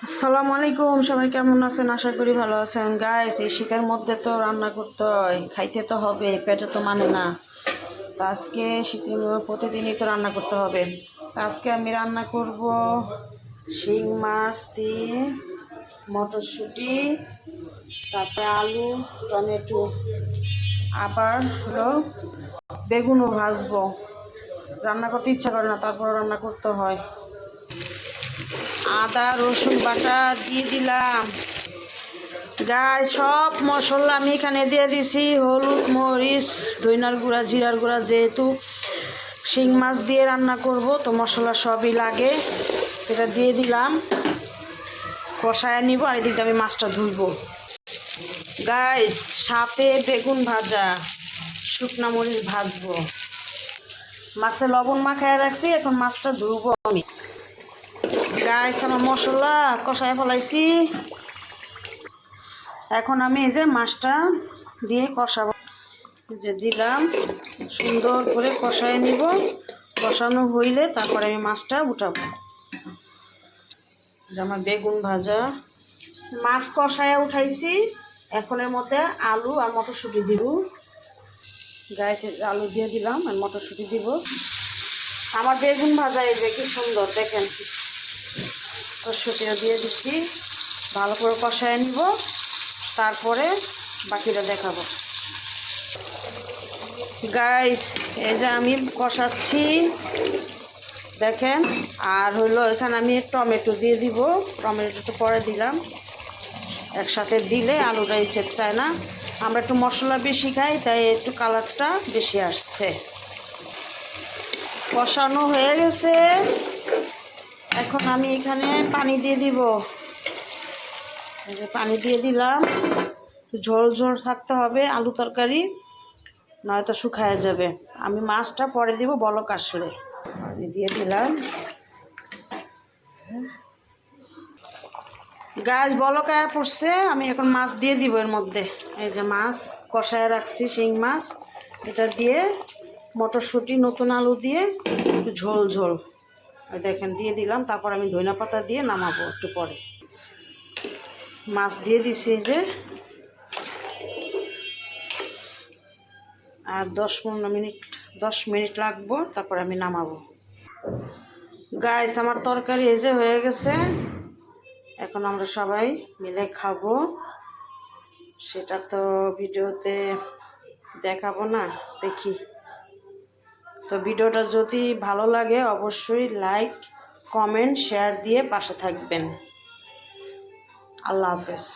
আসসালামু আলাইকুম, সবাই কেমন আছেন? আশা করি ভালো আছেন। গাইস, এই শীতের মধ্যে তো রান্না করতে হয়, খাইতে তো হবে, পেটে তো মানে না। তো আজকে শীতের প্রতিদিনই তো রান্না করতে হবে। তো আজকে আমি রান্না করব শিং মাছ দিয়ে মটরশুঁটি, তারপরে আলু, টমেটো, আবার হলো বেগুনও ভাজবো। রান্না করতে ইচ্ছা করে না, তারপর রান্না করতে হয়। আদা রসুন বাটা দিয়ে দিলাম। গায়ে সব মশলা আমি এখানে দিয়ে দিছি, হলুদ, মরিচ, ধইনার গুঁড়া, জিরার গুঁড়া। যেহেতু শিং মাছ দিয়ে রান্না করব, তো মশলা সবই লাগে, এটা দিয়ে দিলাম। কষায় নিব, আর এদিকে আমি মাছটা ধুইব। গাইস, সাথে বেগুন ভাজা, শুকনা মরিচ ভাজবো। মাছে লবণ মাখায় রাখছি, এখন মাছটা ধুবো আমি। গাইস, আমার মশলা কষায় ফেলাইছি, এখন আমি এই যে মাছটা দিয়ে কষাবো। যে দিলাম, সুন্দর করে কষায় নিব। কষানো হইলে তারপরে আমি মাছটা উঠাবো। যে আমার বেগুন ভাজা মাছ কষায় উঠাইছি, এখন এর মধ্যে আলু আর মটরশুঁটি দিব। গায়ে আলু দিয়ে দিলাম আর মটরশুঁটি দিব। আমার বেগুন ভাজা এই যে কি সুন্দর দেখেন, মটরশুঁটিও দিয়ে দিচ্ছি। ভালো করে কষায় নিব, তারপরে বাকিটা দেখাবো। গাইস, এই যে আমি কষাচ্ছি দেখেন। আর হলো এখানে আমি টমেটো দিয়ে দিব। টমেটো তো পরে দিলাম, একসাথে দিলে আলুটা খেতে চায় না। আমরা একটু মশলা বেশি খাই, তাই একটু কালারটা বেশি আসছে। কষানো হয়ে গেছে, এখন আমি এখানে পানি দিয়ে দিব। পানি দিয়ে দিলাম। ঝোল ঝোল থাকতে হবে আলু তরকারি, নয়তো শুকায় যাবে। আমি মাছটা পরে দিব বলক আসলে। আমি দিয়ে দিলাম। গাছ বলকায় পড়ছে, আমি এখন মাছ দিয়ে দিব এর মধ্যে। এই যে মাছ কষায় রাখছি, শিং মাছ, এটা দিয়ে মটরশুঁটি, নতুন আলু দিয়ে একটু ঝোল ঝোল দেখেন দিয়ে দিলাম। তারপর আমি ধনিয়া পাতা দিয়ে নামাবো একটু পরে। মাছ দিয়ে দিছি যে, আর 10 মিনিট লাগবো, তারপর আমি নামাবো। গাইস, আমার তরকারি এই যে হয়ে গেছে, এখন আমরা সবাই মিলে খাবো। সেটা তো ভিডিওতে দেখাবো না, দেখি। তো ভিডিওটা যদি ভালো লাগে অবশ্যই লাইক, কমেন্ট, শেয়ার দিয়ে পাশে থাকবেন। আল্লাহ হাফেজ।